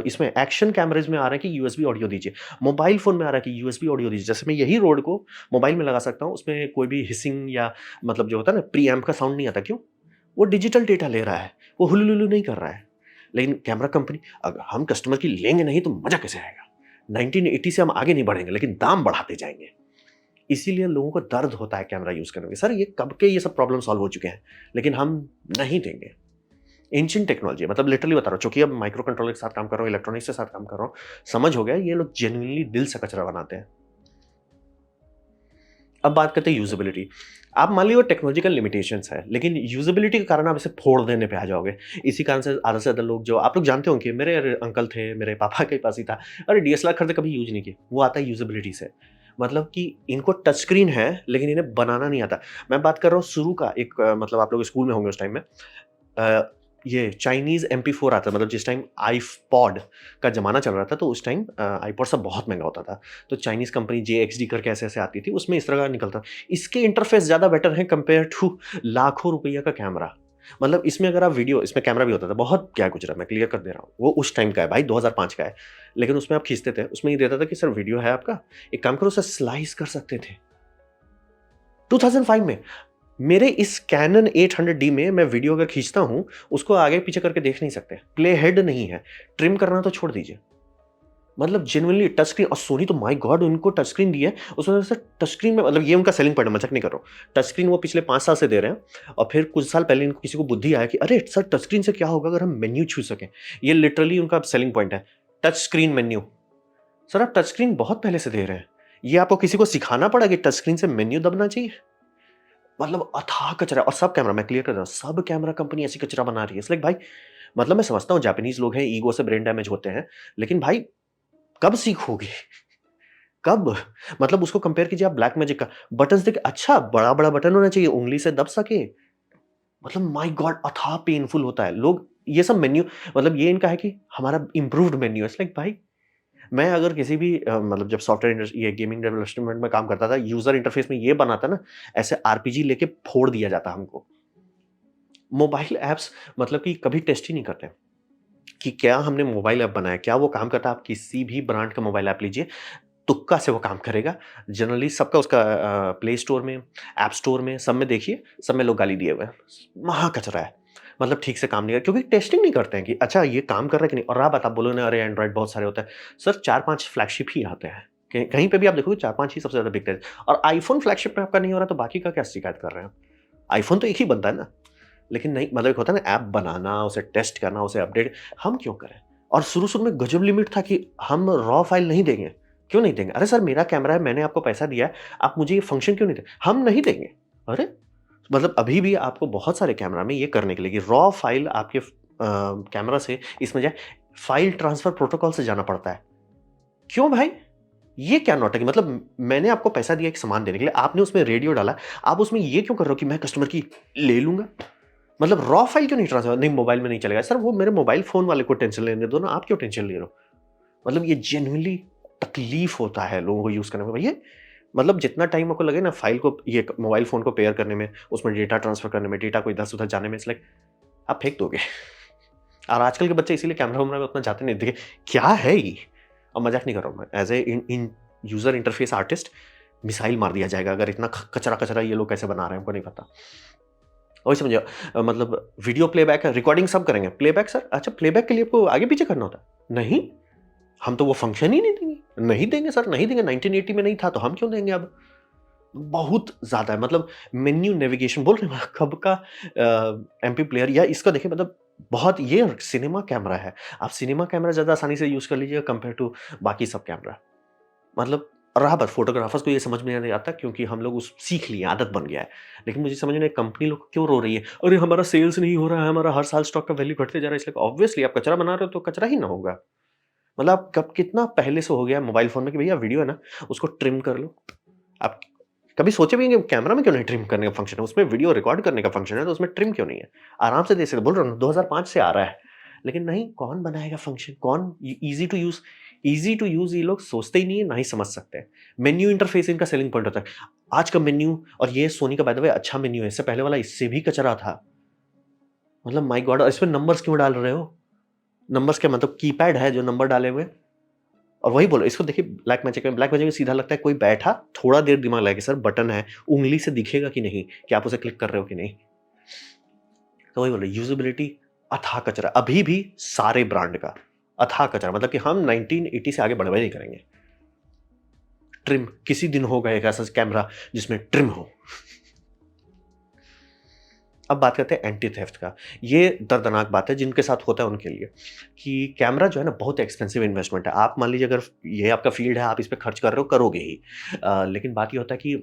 इसमें एक्शन कैमरेज़ में आ रहा है कि यूएसबी ऑडियो दीजिए, मोबाइल फ़ोन में आ रहा है कि यूएसबी ऑडियो दीजिए। जैसे मैं यही रोड को मोबाइल में लगा सकता हूँ, उसमें कोई भी हिसिंग या मतलब जो होता है ना प्री-एम्प का साउंड नहीं आता, क्यों? वो डिजिटल डेटा ले रहा है, वो हुलु-लुलु नहीं कर रहा है। लेकिन कैमरा कंपनी, अगर हम कस्टमर की लेंगे नहीं तो मज़ा कैसे आएगा? 1980 से हम आगे नहीं बढ़ेंगे, लेकिन दाम बढ़ाते जाएँगे। इसीलिए लोगों को दर्द होता है कैमरा यूज़ करने में। सर ये कब के ये सब प्रॉब्लम सॉल्व हो चुके हैं, लेकिन हम नहीं देंगे। एंशिएंट टेक्नोलॉजी है, मतलब लिटरली बता रहा हूँ, चूँकि अब माइक्रो कंट्रोलर के साथ काम कर रहा हूँ, इलेक्ट्रॉनिक्स के साथ काम कर रहा हूँ, समझ हो गया ये लोग जेनुइनली दिल से कचरा बनाते हैं। अब बात करते हैं यूज़ेबिलिटी। आप मान लीजिए वो टेक्नोलॉजिकल लिमिटेशंस है, लेकिन यूज़ेबिलिटी के कारण आप इसे फोड़ देने पे आ जाओगे। इसी कारण से आधे से ज़्यादा लोग, जो आप लोग जानते होंगे, मेरे अंकल थे, मेरे पापा के पास ही था। अरे डीएसएलआर खरीदे, कभी यूज़ नहीं किए। वो आता है यूज़ेबिलिटी से। मतलब कि इनको टच स्क्रीन है, लेकिन इन्हें बनाना नहीं आता। मैं बात कर रहा हूँ शुरू का एक मतलब आप लोग स्कूल में होंगे उस टाइम में। अ, ये चाइनीज़ एमपी4 आता, मतलब जिस टाइम आईपॉड का ज़माना चल रहा था, तो उस टाइम आईपॉड सब बहुत महँगा होता था। तो चाइनीज़ कंपनी जेएक्सडी करके ऐसे-ऐसे आती थी, उसमें इस तरह का निकलता। इसके इंटरफ़ेस ज़्यादा बेटर है कंपेयर टू लाखों रुपया का कैमरा। मतलब इसमें अगर आप वीडियो, इसमें कैमरा भी होता था, बहुत क्या गुज़रा, मैं क्लियर कर दे रहा हूँ। वो उस टाइम का है भाई, 2005 का है। लेकिन उसमें आप खींचते थे, उसमें ये देता था कि सर वीडियो है आपका, एक काम करो उसे स्लाइस कर सकते थे। 2005 में। मेरे इस कैनन 800D में मैं वीडियो अगर खींचता हूँ, उसको आगे-पीछे करके देख नहीं सकते। प्ले हेड नहीं है, ट्रिम करना तो छोड़ दीजिए। मतलब जेनुइनली टच स्क्रीन, और सोनी तो माय गॉड उनको टच स्क्रीन दी है, उसमें से टच स्क्रीन में मतलब ये उनका सेलिंग पॉइंट है, मजाक नहीं कर रहा हूँ। टच स्क्रीन वो पिछले 5 साल से दे रहे हैं, और फिर कुछ साल पहले इनको किसी को बुद्धि आया कि अरे सर, टच स्क्रीन से क्या होगा अगर हम मेन्यू छू सकें? ये लिटरली उनका सेलिंग पॉइंट है, टच स्क्रीन मेन्यू। सर आप टच स्क्रीन बहुत पहले से दे रहे हैं। ये आपको किसी को सिखाना पड़ा कि टच स्क्रीन से मेन्यू दबना चाहिए? मतलब अथाह कचरा। और सब कैमरा, मैं क्लियर कर रहा हूँ, सब कैमरा कंपनी ऐसी कचरा बना रही है। इट्स लाइक भाई, मतलब मैं समझता हूँ जापानीज़ लोग हैं, ईगो से ब्रेन डैमेज होते हैं, लेकिन भाई कब सीखोगे? कब? मतलब उसको कंपेयर कीजिए आप ब्लैक मैजिक का, बटन्स देखिए, अच्छा बड़ा-बड़ा बटन होना चाहिए, उँगली से दब सके। मतलब माय गॉड, अथाह पेनफुल होता है। लोग ये सब मेन्यू, मतलब ये इनका है कि हमारा इम्प्रूव्ड मेन्यू है। इट्स लाइक भाई, मैं अगर किसी भी मतलब जब सॉफ्टवेयर ये गेमिंग डेवलपमेंट में काम करता था, यूज़र इंटरफेस में ये बनाता ना, ऐसे आरपीजी लेके फोड़ दिया जाता हमको। मोबाइल ऐप्स मतलब कि कभी टेस्ट ही नहीं करते। कि क्या हमने मोबाइल ऐप बनाया, क्या वो काम करता है? आप किसी भी ब्रांड का मोबाइल ऐप लीजिए, तुक्का से वो काम करेगा। जनरली सबका उसका प्ले स्टोर में, ऐप स्टोर में, सब में देखिए, सब में लोग गाली दिए हुए हैं। महा कचरा है। मतलब ठीक से काम नहीं है क्योंकि टेस्टिंग नहीं करते हैं कि अच्छा ये काम कर रहा है कि नहीं। और रहा बात, आप बोलोगे ना अरे एंड्रॉइड बहुत सारे होते हैं। सर 4-5 फ्लैगशिप ही आते हैं। कहीं कहीं पे भी आप देखोगे 4-5 ही सबसे ज़्यादा बिकते हैं। और आईफ़ोन फ्लैगशिप में आपका नहीं हो रहा तो बाकी का क्या शिकायत कर रहे हैं आप? आईफ़ोन तो एक ही बनता है ना। लेकिन नहीं, मतलब एक होता है ना ऐप बनाना, उसे टेस्ट करना, उसे अपडेट, हम क्यों करें? और शुरू-शुरू में गज़ब लिमिट था कि हम रॉ फ़ाइल नहीं देंगे। क्यों नहीं देंगे? अरे सर मेरा कैमरा है, मैंने आपको पैसा दिया है, आप मुझे ये फ़ंक्शन क्यों नहीं दे हम नहीं देंगे। अरे! मतलब अभी भी आपको बहुत सारे कैमरा में ये करने के लिए कि रॉ फ़ाइल आपके कैमरा से इसमें जाए, फ़ाइल ट्रांसफ़र प्रोटोकॉल से जाना पड़ता है। क्यों भाई? ये क्या नौटंकी, मतलब मैंने आपको पैसा दिया एक सामान देने के लिए, आपने उसमें रेडियो डाला, आप उसमें ये क्यों कर रहे हो कि मैं कस्टमर की ले लूँगा? मतलब रॉ फ़ाइल क्यों नहीं ट्रांसफ़र, नहीं मोबाइल में नहीं चलेगा। सर वो मेरे मोबाइल फ़ोन वाले को टेंशन लेने दो ना, आप क्यों टेंशन ले रहे हो? मतलब ये जेनुइनली तकलीफ़ होता है लोगों को यूज़ करने में। भैया मतलब जितना टाइम आपको लगे ना फ़ाइल को, ये मोबाइल फ़ोन को पेयर करने में, उसमें डेटा ट्रांसफ़र करने में, डेटा को इधर से उधर जाने में, इट्स लाइक आप फेंक दोगे। और आजकल के बच्चे इसीलिए कैमरा-वैमरा में उतना जाते नहीं। देखिए, क्या है ये? और मज़ाक नहीं कर रहा हूँ मैं। As a in in user interface artist missile मार दिया जाएगा अगर इतना ख कचरा-कचरा ये लोग कैसे बना रहे हैं, हमको नहीं पता। वही समझिए मतलब वीडियो प्लेबैक है, रिकॉर्डिंग सब करेंगे। प्लेबैक सर, अच्छा प्लेबैक के लिए आपको आगे-पीछे करना होता है? नहीं, हम तो वो फ़ंक्शन ही नहीं देंगे। नहीं देंगे सर, नहीं देंगे। 1980 में नहीं था तो हम क्यों देंगे अब? बहुत ज़्यादा है, मतलब मेन्यू नेविगेशन बोल रहे हैं कब का एमपी प्लेयर या इसका देखिए, मतलब बहुत ये सिनेमा कैमरा है। आप सिनेमा कैमरा ज़्यादा आसानी से यूज़ कर लीजिएगा कंपेयर टू बाकी सब कैमरा। मतलब रहा बात फोटोग्राफर्स को ये समझ में नहीं आता क्योंकि हम लोग उस सीख लिए, आदत बन गया है। लेकिन मुझे समझ नहीं कंपनी लोग क्यों रो रही है? अरे हमारा सेल्स नहीं हो रहा है, हमारा हर साल स्टॉक का वैल्यू घटते जा रहा है, इसलिए ऑब्वियसली आप कचरा बना रहे हो तो कचरा ही ना होगा। मतलब आप कब कितना पहले से हो गया मोबाइल फ़ोन में कि भैया वीडियो है ना, उसको ट्रिम कर लो। आप कभी सोचे भी होंगे कैमरा में क्यों नहीं ट्रिम करने का फंक्शन है? उसमें वीडियो रिकॉर्ड करने का फंक्शन है, तो उसमें ट्रिम क्यों नहीं है? आराम से दे सकते, बोल रहा हूँ ना 2005 से आ रहा है। लेकिन नहीं, कौन बनाएगा फंक्शन? कौन ईज़ी टू यूज़ ये लोग सोचते ही नहीं है, ना ही समझ सकते हैं। मेन्यू इंटरफेस इनका सेलिंग पॉइंट होता है। आज का मेन्यू, और ये सोनी का बाय द वे अच्छा मेन्यू है, इससे पहले वाला इससे भी कचरा था। मतलब माय गॉड! और इसमें नंबर्स क्यों डाल रहे हो? नंबर्स क्या मतलब कीपैड है जो नंबर डाले हुए हैं? और वही बोलो, इसको देखिए ब्लैक मैजिक में सीधा लगता है कोई बैठा, थोड़ा देर दिमाग लगा कि सर बटन है, उँगली से दिखेगा कि नहीं, कि आप उसे क्लिक कर रहे हो कि नहीं। तो वही बोलो यूज़ेबिलिटी अथाह कचरा, अभी भी सारे ब्रांड का अथाह कचरा, मतलब कि हम 1980 से आगे बढ़वे नहीं करेंगे। ट्रिम, किसी दिन होगा एक ऐसा कैमरा जिसमें ट्रिम हो। अब बात करते हैं एंटी थेफ्ट का। ये दर्दनाक बात है जिनके साथ होता है उनके लिए, कि कैमरा जो है ना बहुत एक्सपेंसिव इन्वेस्टमेंट है। आप मान लीजिए अगर ये आपका फ़ील्ड है, आप इस पे खर्च कर रहे हो, करोगे ही। लेकिन बात ये होता है कि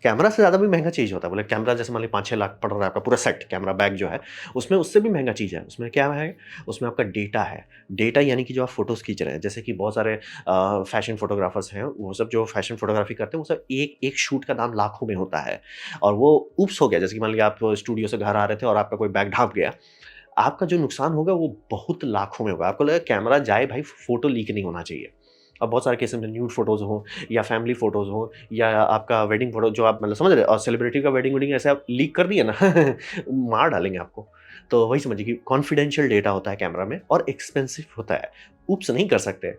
कैमरा से ज़्यादा भी महँगा चीज़ होता है। बोले कैमरा जैसे मान लीजिए 5-6 लाख पड़ रहा है आपका पूरा सेट, कैमरा बैग जो है, उसमें उससे भी महँगा चीज़ है। उसमें क्या है? उसमें आपका डेटा है। डेटा यानी कि जो आप फ़ोटोज़ खींच रहे हैं, जैसे कि बहुत सारे फ़ैशन फ़ोटोग्राफ़र्स हैं, वो सब जो फ़ैशन फ़ोटोग्राफ़ी करते हैं, वो सब एक शूट का दाम लाखों में होता है। और वो ऊप्स हो गया, जैसे कि मान लीजिए आप स्टूडियो से घर आ रहे थे और आपका कोई बैग ढँप गया। आपका जो नुकसान होगा वो बहुत लाखों में होगा। आपको लगेगा कैमरा जाए भाई, फ़ोटो लीक नहीं होना चाहिए। अब बहुत सारे केसेस में न्यूड फ़ोटोज़ हों या फैमिली फ़ोटोज़ हों या आपका वेडिंग फ़ोटो जो आप मतलब समझ रहे हो, और सेलिब्रिटी का वेडिंग ऐसे आप लीक कर दिए ना मार डालेंगे आपको। तो वही समझिए कि कॉन्फिडेंशियल डेटा होता है कैमरा में और एक्सपेंसिव होता है। ऊप्स नहीं कर सकते।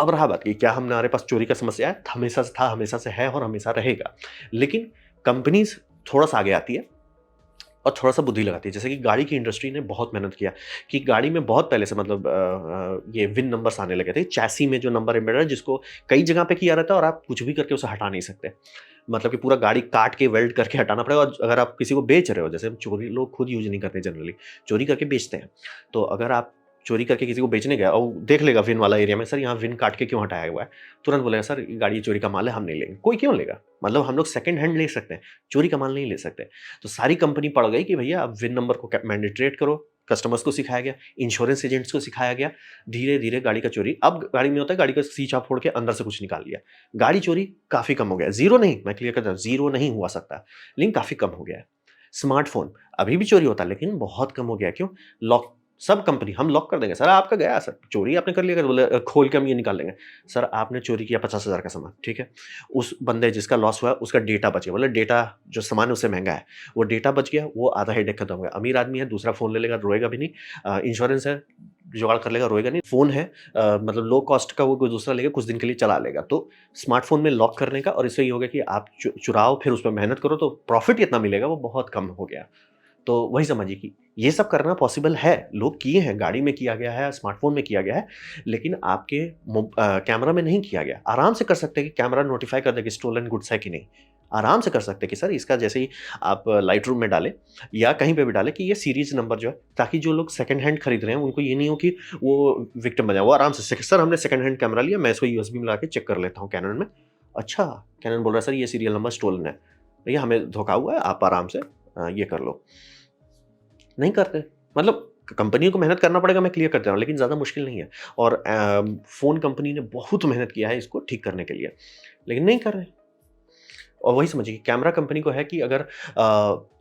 अब रहा बात कि क्या हमारे पास चोरी का समस्या है? हमेशा से था, हमेशा से है और हमेशा रहेगा। लेकिन कंपनीज़ थोड़ा-सा आगे आती है और थोड़ा-सा बुद्धि लगाती है। जैसे कि गाड़ी की इंडस्ट्री ने बहुत मेहनत किया कि गाड़ी में बहुत पहले से मतलब ये विन नंबर्स आने लगे थे। चैसी में जो नंबर एम्बेडेड है जिसको कई जगह पे किया रहता है और आप कुछ भी करके उसे हटा नहीं सकते। मतलब कि पूरा गाड़ी काट के वेल्ड करके हटाना पड़ेगा, और अगर आप किसी को बेच रहे हो, जैसे चोरी लोग खुद यूज़ नहीं करते जनरली, चोरी करके बेचते हैं। तो अगर आप चोरी करके किसी को बेचने गए और वो देख लेगा विन वाला एरिया में, सर यहाँ विन काट के क्यों हटाया हुआ है? तुरंत बोलेगा सर ये गाड़ी चोरी का माल है, हम नहीं लेंगे। कोई क्यों लेगा? मतलब हम लोग सेकंड हैंड ले सकते हैं, चोरी का माल नहीं ले सकते। तो सारी कंपनी पड़ गई कि भैया अब विन नंबर को मैंडेटरेट करो, कस्टमर्स को सिखाया गया, इंश्योरेंस एजेंट्स को सिखाया गया। धीरे-धीरे गाड़ी का चोरी, अब गाड़ी में होता है गाड़ी का सी-छाप फोड़ के अंदर से कुछ निकाल लिया। गाड़ी चोरी काफ़ी कम हो गया है, ज़ीरो नहीं, मैं क्लियर करता हूँ, ज़ीरो नहीं हुआ सकता, लेकिन काफ़ी कम हो गया है। स्मार्टफ़ोन अभी भी चोरी होता है लेकिन बहुत कम हो गया है, क्यों? लॉक, सब कंपनी हम लॉक कर देंगे, सर आपका गया सर, चोरी आपने कर लिया, बोले खोल के हम ये निकाल लेंगे। सर आपने चोरी किया 50,000 का सामान, ठीक है? उस बंदे जिसका लॉस हुआ उसका डेटा बच गया, बोले डेटा जो सामान है उससे महँगा है, वो डेटा बच गया, वो आधा हेडेक खत्म हो गया। अमीर आदमी है, दूसरा फ़ोन ले लेगा, रोएगा भी नहीं। इंश्योरेंस है, जुगाड़ कर लेगा, रोएगा नहीं। फ़ोन है मतलब लो कॉस्ट का वो कोई दूसरा लेगा, कुछ दिन के लिए चला लेगा। तो स्मार्टफ़ोन में लॉक करने का और इससे ये होगा कि आप चुराओ फिर उसमें मेहनत करो तो प्रॉफ़िट कितना मिलेगा वो बहुत कम हो गया। तो वही समझिए कि ये सब करना पॉसिबल है, लोग किए हैं, गाड़ी में किया गया है, स्मार्टफ़ोन में किया गया है, लेकिन आपके कैमरा में नहीं किया गया। आराम से कर सकते हैं कि कैमरा नोटिफ़ाई कर दे कि स्टोलन गुड्स है कि नहीं। आराम से कर सकते हैं कि सर इसका जैसे ही आप लाइट रूम में डालें या कहीं पे भी डालें कि ये सीरीज़ नंबर जो है, ताकि जो लोग सेकंड हैंड खरीद रहे हैं उनको ये नहीं हो कि वो विक्टिम बन जाए। वो आराम से सर हमने सेकंड हैंड कैमरा लिया, मैं इसको यूएसबी में लगा के चेक कर लेता हूँ कैनन में। अच्छा, कैनन बोल रहा है सर ये सीरियल नंबर स्टोलन है। भैया हमें धोखा हुआ है, आप आराम से ये कर लो। नहीं करते। मतलब कंपनी को मेहनत करना पड़ेगा, मैं क्लियर कर दे रहा हूँ, लेकिन ज़्यादा मुश्किल नहीं है और फ़ोन कंपनी ने बहुत मेहनत किया है इसको ठीक करने के लिए, लेकिन नहीं कर रहे। और वही समझिए कैमरा कंपनी को है कि अगर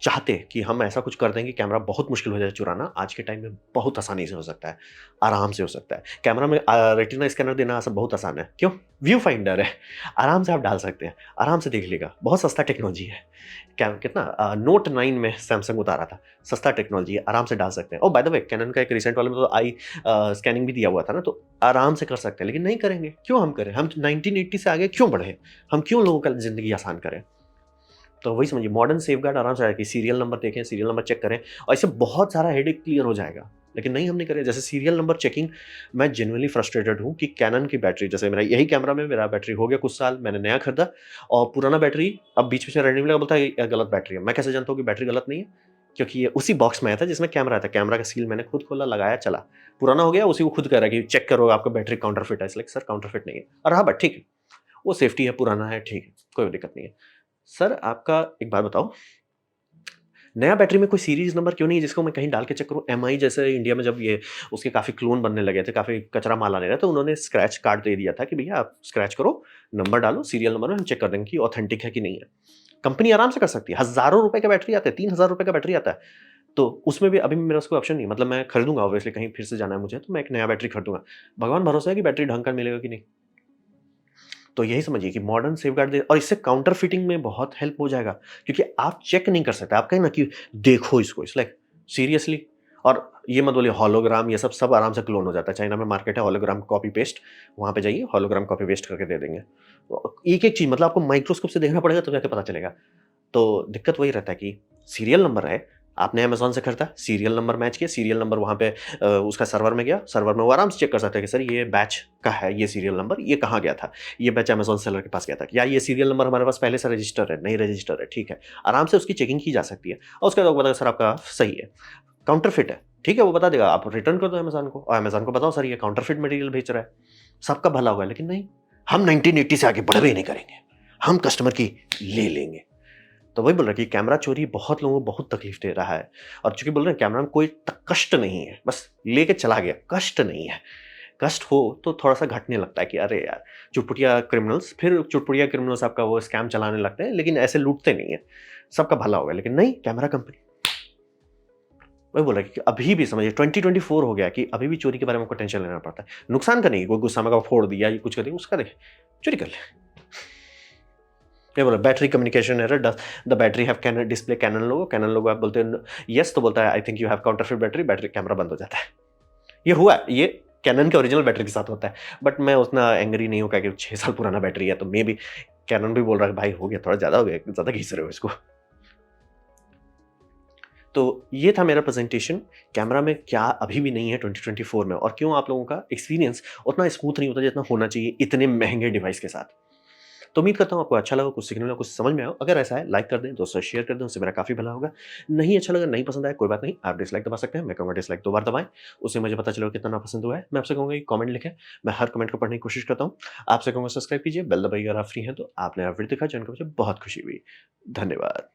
चाहते कि हम ऐसा कुछ कर दें कि कैमरा बहुत मुश्किल हो जाए चुराना, आज के टाइम में बहुत आसानी से हो सकता है, आराम से हो सकता है। कैमरा में रेटिना स्कैनर देना बहुत आसान है। क्यों? व्यू फाइंडर है, आराम से आप डाल सकते हैं, आराम से देख लेगा, बहुत सस्ता टेक्नोलॉजी है। क्या कितना नोट 9 में सैमसंग उतारा था, सस्ता टेक्नोलॉजी है, आराम से डाल सकते हैं। ओह बाय द वे कैनन का एक रिसेंट वाले में तो आई स्कैनिंग भी दिया हुआ था ना, तो आराम से कर सकते हैं, लेकिन नहीं करेंगे। क्यों हम करें? हम 1980 से आगे क्यों बढ़े? हम क्यों लोगों का ज़िंदगी आसान करें? तो वही समझिए मॉडर्न सेफगार्ड आराम से आया कि सीरियल नंबर देखें, सीरियल नंबर चेक करें और इससे बहुत सारा हेडेक क्लियर हो जाएगा। लेकिन नहीं हमने करे जैसे सीरियल नंबर चेकिंग। मैं जेनुइनली फ्रस्ट्रेटेड हूँ कि कैनन की बैटरी जैसे मेरा यही कैमरा में मेरा बैटरी हो गया कुछ साल, मैंने नया खरीदा और पुराना बैटरी अब बीच में से रैंडमली लगा बोलता है ये गलत बैटरी है। मैं कैसे जानता हूँ कि बैटरी गलत नहीं है? क्योंकि ये उसी बॉक्स में आया था जिसमें कैमरा था। कैमरा का सील मैंने खुद खोला, लगाया, चला। पुराना हो गया, उसी को खुद कह रहा है कि चेक करो आपका बैटरी काउंटरफिट है। इसलिए सर काउंटरफिट नहीं है। और हाँ बट ठीक है, वो सेफ्टी है, पुराना है, ठीक है, कोई दिक्कत नहीं है। सर आपका एक बात बताओ, नया बैटरी में कोई सीरीज़ नंबर क्यों नहीं है जिसको मैं कहीं डाल के चेक करूँ? एमआई जैसे इंडिया में जब ये उसके काफ़ी क्लोन बनने लगे थे, काफ़ी कचरा माल आने लगा तो उन्होंने स्क्रैच कार्ड दे दिया था कि भैया आप स्क्रैच करो, नंबर डालो, सीरियल नंबर में हम चेक कर देंगे कि ऑथेंटिक है कि नहीं है। कंपनी आराम से कर सकती है, हज़ारों रुपए का बैटरी आता है, 3000 रुपए का बैटरी आता है। तो उसमें भी अभी मेरा कोई ऑप्शन नहीं है, मतलब मैं खरीदूँगा ऑब्वियसली कहीं फिर से जाना है मुझे तो मैं एक नया बैटरी खरीदूँगा। भगवान भरोसा है कि बैटरी ढंग का मिलेगा कि नहीं। तो यही समझिए कि मॉडर्न सेफगार्ड दे और इससे काउंटर फिटिंग में बहुत हेल्प हो जाएगा क्योंकि आप चेक नहीं कर सकते। आप कहें ना कि देखो इसको, इट्स लाइक सीरियसली। और ये मत बोलिए हॉलोग्राम ये सब आराम से क्लोन हो जाता है। चाइना में मार्केट है हॉलोग्राम कॉपी पेस्ट, वहाँ पे जाइए हॉलोग्राम कॉपी पेस्ट करके दे देंगे। तो एक-एक चीज़ मतलब आपको माइक्रोस्कोप से देखना पड़ेगा तब जाके पता चलेगा। तो दिक्कत वही रहता है कि सीरियल नंबर है, आपने अमेज़न से खरीदा, सीरियल नंबर मैच किया, सीरियल नंबर वहाँ पे उसका सर्वर में गया, सर्वर में वो आराम से चेक कर सकता है कि सर ये बैच का है, ये सीरियल नंबर, ये कहाँ गया था? ये बैच अमेज़न सेलर के पास गया था। या ये सीरियल नंबर हमारे पास पहले से रजिस्टर है, नहीं रजिस्टर है, ठीक है। आराम से उसकी चेकिंग की जा सकती है और उसके बाद वो बताएगा सर आपका सही है, काउंटरफिट है, ठीक है, वो बता देगा, आप रिटर्न कर दो अमेज़न को और अमेज़न को बताओ सर ये काउंटरफिट मटीरियल बेच रहा है। सबका भला होगा, लेकिन नहीं, हम 1980 से आगे बढ़वे नहीं करेंगे, हम कस्टमर की ले लेंगे। तो वही बोल रहा है कि कैमरा चोरी बहुत लोगों को बहुत तकलीफ दे रहा है और चूंकि बोल रहे हैं कैमरा में कोई कष्ट नहीं है, बस लेके चला गया, कष्ट नहीं है। कष्ट हो तो थोड़ा सा घटने लगता है कि अरे यार चुटपुटिया क्रिमिनल्स, फिर चुटपुटिया क्रिमिनल्स आपका वो स्कैम चलाने लगते हैं, लेकिन ऐसे लूटते नहीं है, सबका भला होगा। लेकिन नहीं, कैमरा कंपनी वही बोल रहा है कि अभी भी समझिए 2024 हो गया कि अभी भी चोरी के बारे में आपको टेंशन लेना पड़ता है। नुकसान का नहीं, कोई गुस्सा में फोड़ दिया या कुछ कर दिया उसका देखे, चोरी कर ले। क्या बोला battery communication error, does the battery have Canon display Canon logo आप बोलते हैं यस तो बोलता है I think you have counterfeit battery, battery camera बंद हो जाता है। ये हुआ है, ये कैनन के ओरिजिनल बैटरी के साथ होता है। बट मैं उतना एंग्री नहीं हूँ कि 6 साल पुराना बैटरी है तो मे बी कैनन भी बोल रहा है भाई हो गया, थोड़ा ज़्यादा हो गया, ज़्यादा खींच रहे हो इसको। तो ये था मेरा प्रेजेंटेशन कैमरा में क्या अभी भी नहीं है 2024 में और क्यों आप लोगों का एक्सपीरियंस उतना स्मूथ नहीं होता जितना होना चाहिए इतने महंगे डिवाइस के साथ। तो उम्मीद करता हूँ आपको अच्छा लगा, कुछ सीखने मिला, कुछ समझ में आया। अगर ऐसा है लाइक कर दें, दोस्तों शेयर कर दें, उससे मेरा काफ़ी भला होगा। नहीं अच्छा लगा, नहीं पसंद आया, कोई बात नहीं, आप डिसलाइक दबा सकते हैं। मैं कहूँगा डिसलाइक 2 बार दबाएँ, उससे मुझे पता चलेगा कितना नापसंद हुआ है। मैं आपसे कहूँगा कि कमेंट लिखें, मैं हर कमेंट को पढ़ने की कोशिश करता हूँ। आपसे कहूँगा सब्सक्राइब कीजिए, बेल दबाइए अगर आप फ्री हैं तो। आपने वीडियो देखा जानकर मुझे बहुत खुशी हुई। धन्यवाद।